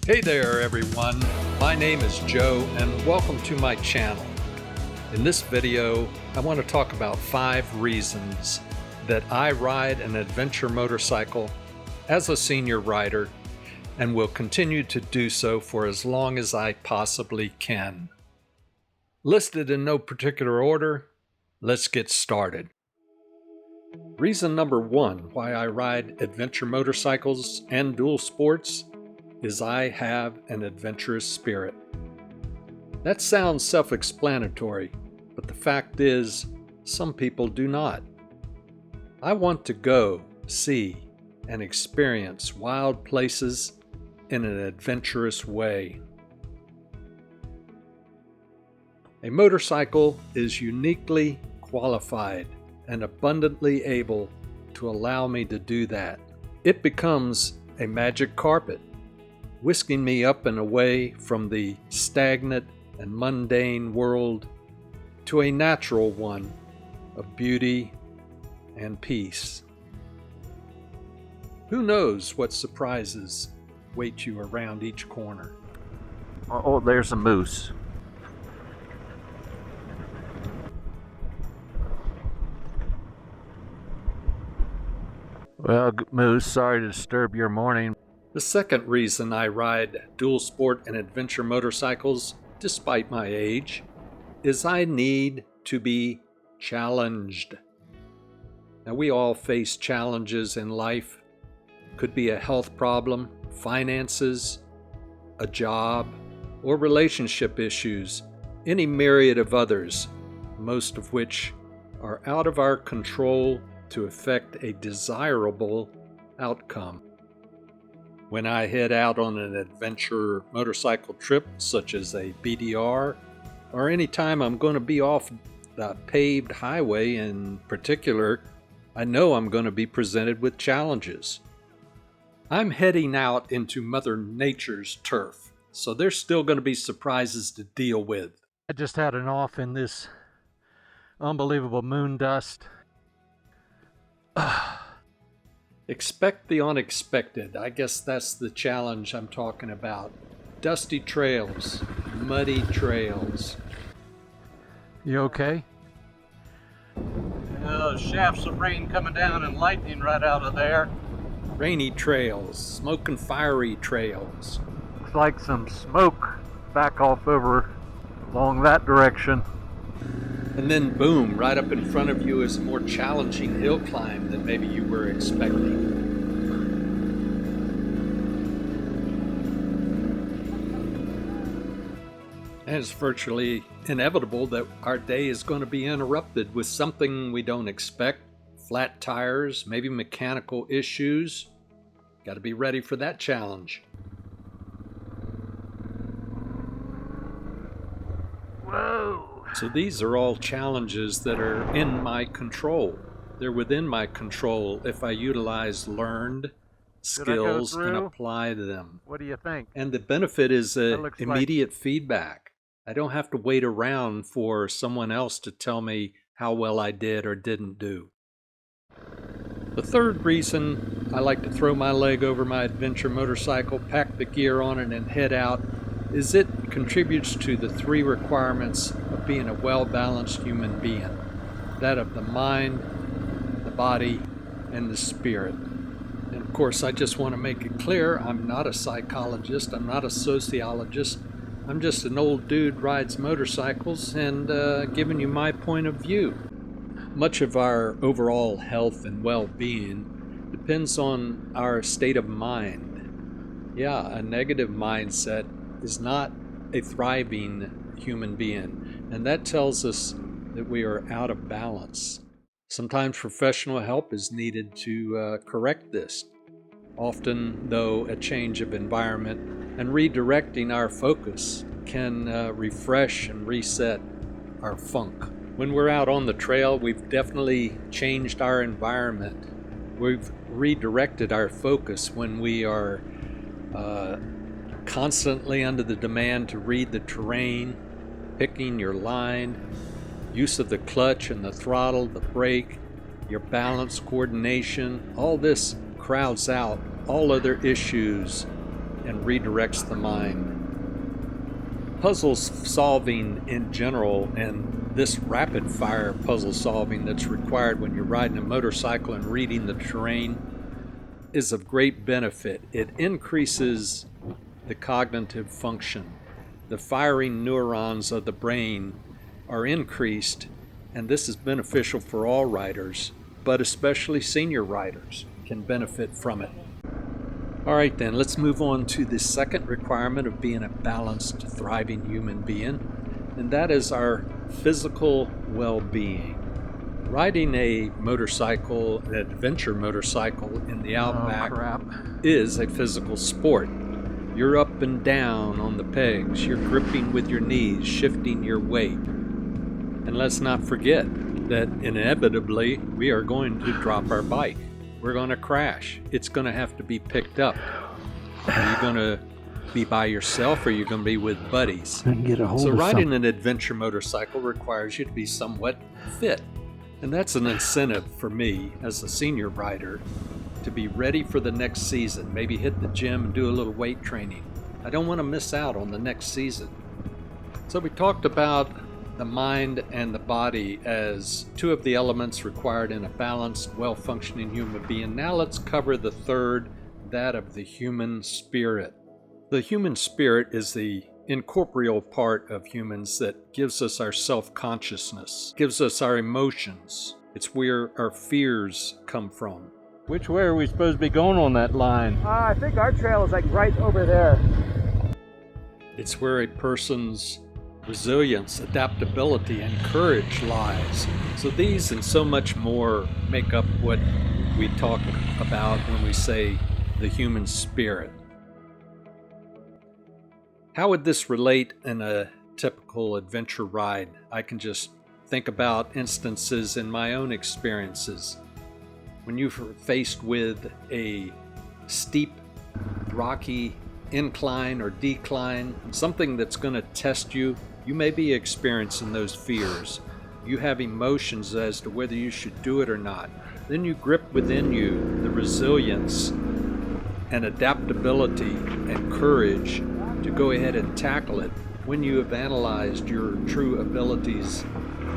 Hey there everyone, my name is Joe and welcome to my channel. In this video, I want to talk about 5 reasons that I ride an adventure motorcycle as a senior rider and will continue to do so for as long as I possibly can. Listed in no particular order, let's get started. Reason number 1 why I ride adventure motorcycles and dual sports is I have an adventurous spirit. That sounds self-explanatory, but the fact is, some people do not. I want to go, see, and experience wild places in an adventurous way. A motorcycle is uniquely qualified and abundantly able to allow me to do that. It becomes a magic carpet, whisking me up and away from the stagnant and mundane world to a natural one of beauty and peace. Who knows what surprises wait you around each corner? Oh, there's a moose. Well, Moose, sorry to disturb your morning. The second reason I ride dual sport and adventure motorcycles, despite my age, is I need to be challenged. Now, we all face challenges in life. Could be a health problem, finances, a job, or relationship issues, any myriad of others, most of which are out of our control to affect a desirable outcome. When I head out on an adventure motorcycle trip, such as a BDR, or any time I'm going to be off the paved highway in particular, I know I'm going to be presented with challenges. I'm heading out into Mother Nature's turf, so there's still going to be surprises to deal with. I just had an off in this unbelievable moon dust. Expect the unexpected. I guess that's the challenge I'm talking about. Dusty trails, muddy trails. You okay? Shafts of rain coming down and lightning right out of there. Rainy trails, smoke and fiery trails. Looks like some smoke back off over along that direction. And then boom, right up in front of you is a more challenging hill climb than maybe you were expecting. And it's virtually inevitable that our day is going to be interrupted with something we don't expect. Flat tires, maybe mechanical issues. Got to be ready for that challenge. Whoa! So these are all challenges that are in my control. They're within my control if I utilize learned skills and apply them. What do you think? And the benefit is immediate feedback. I don't have to wait around for someone else to tell me how well I did or didn't do. The third reason I like to throw my leg over my adventure motorcycle, pack the gear on it, and head out is it contributes to the 3 requirements of being a well-balanced human being. That of the mind, the body, and the spirit. And of course, I just want to make it clear, I'm not a psychologist, I'm not a sociologist. I'm just an old dude rides motorcycles and giving you my point of view. Much of our overall health and well-being depends on our state of mind. Yeah, a negative mindset is not a thriving human being, and that tells us that we are out of balance. Sometimes professional help is needed to correct this. Often, though, a change of environment and redirecting our focus can refresh and reset our funk. When we're out on the trail, we've definitely changed our environment. We've redirected our focus when we are constantly under the demand to read the terrain, picking your line, use of the clutch and the throttle, the brake, your balance, coordination. All this crowds out all other issues and redirects the mind. Puzzle solving in general, and this rapid fire puzzle solving that's required when you're riding a motorcycle and reading the terrain, is of great benefit. It increases the cognitive function. The firing neurons of the brain are increased, and this is beneficial for all riders, but especially senior riders can benefit from it. All right then, let's move on to the second requirement of being a balanced, thriving human being, and that is our physical well-being. Riding a motorcycle, an adventure motorcycle in the outback is a physical sport. You're up and down on the pegs, you're gripping with your knees, shifting your weight. And let's not forget that inevitably we are going to drop our bike. We're going to crash. It's going to have to be picked up. Are you going to be by yourself or are you going to be with buddies? So riding an adventure motorcycle requires you to be somewhat fit. And that's an incentive for me as a senior rider to be ready for the next season. Maybe hit the gym and do a little weight training. I don't want to miss out on the next season. So we talked about the mind and the body as two of the elements required in a balanced, well-functioning human being. Now let's cover the third, that of the human spirit. The human spirit is the incorporeal part of humans that gives us our self-consciousness, gives us our emotions. It's where our fears come from. Which way are we supposed to be going on that line? I think our trail is like right over there. It's where a person's resilience, adaptability, and courage lies. So these and so much more make up what we talk about when we say the human spirit. How would this relate in a typical adventure ride? I can just think about instances in my own experiences. When you're faced with a steep, rocky incline or decline, something that's going to test you, you may be experiencing those fears. You have emotions as to whether you should do it or not. Then you grip within you the resilience and adaptability and courage to go ahead and tackle it when you have analyzed your true abilities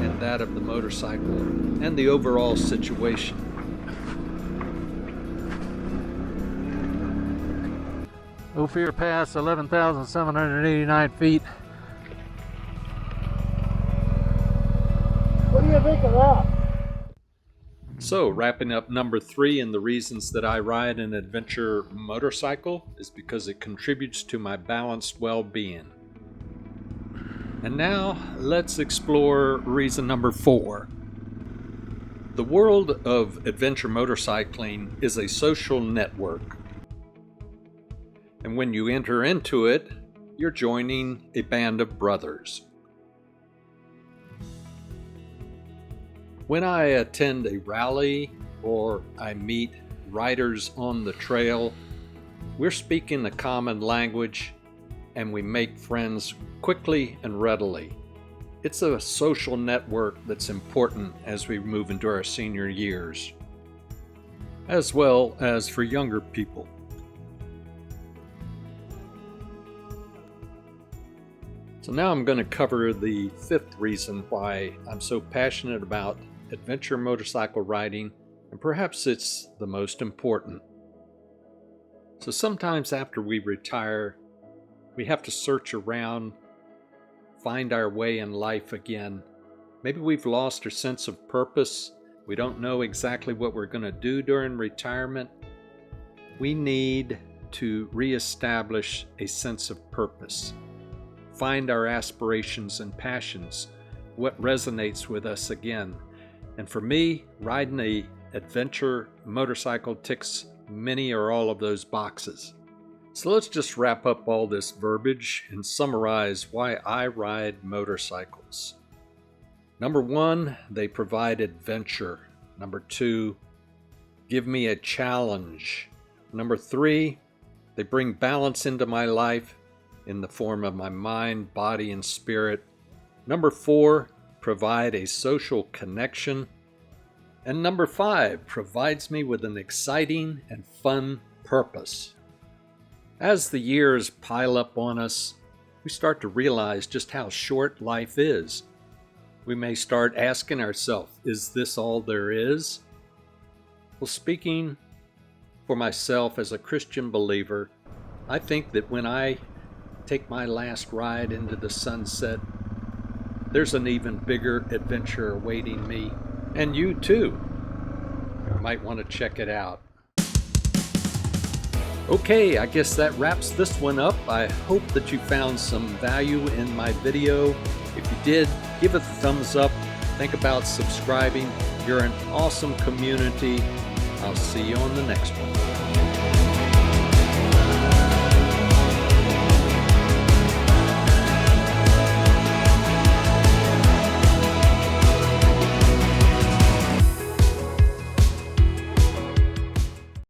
and that of the motorcycle and the overall situation. Ophir Pass, 11,789 feet. What do you think of that? So, wrapping up number 3 in the reasons that I ride an adventure motorcycle is because it contributes to my balanced well-being. And now, let's explore reason number 4. The world of adventure motorcycling is a social network. And when you enter into it, you're joining a band of brothers. When I attend a rally or I meet riders on the trail, we're speaking a common language and we make friends quickly and readily. It's a social network that's important as we move into our senior years, as well as for younger people. So now I'm going to cover the 5th reason why I'm so passionate about adventure motorcycle riding, and perhaps it's the most important. So sometimes after we retire, we have to search around, find our way in life again. Maybe we've lost our sense of purpose. We don't know exactly what we're going to do during retirement. We need to reestablish a sense of purpose. Find our aspirations and passions, what resonates with us again. And for me, riding a adventure motorcycle ticks many or all of those boxes. So let's just wrap up all this verbiage and summarize why I ride motorcycles. Number 1, they provide adventure. Number 2, give me a challenge. Number 3, they bring balance into my life in the form of my mind, body, and spirit. Number 4, provide a social connection. And number 5, provides me with an exciting and fun purpose. As the years pile up on us, we start to realize just how short life is. We may start asking ourselves, is this all there is? Well, speaking for myself as a Christian believer, I think that when I take my last ride into the sunset, there's an even bigger adventure awaiting me, and you too. You might want to check it out. Okay, I guess that wraps this one up. I hope that you found some value in my video. If you did, give it a thumbs up. Think about subscribing. You're an awesome community. I'll see you on the next one.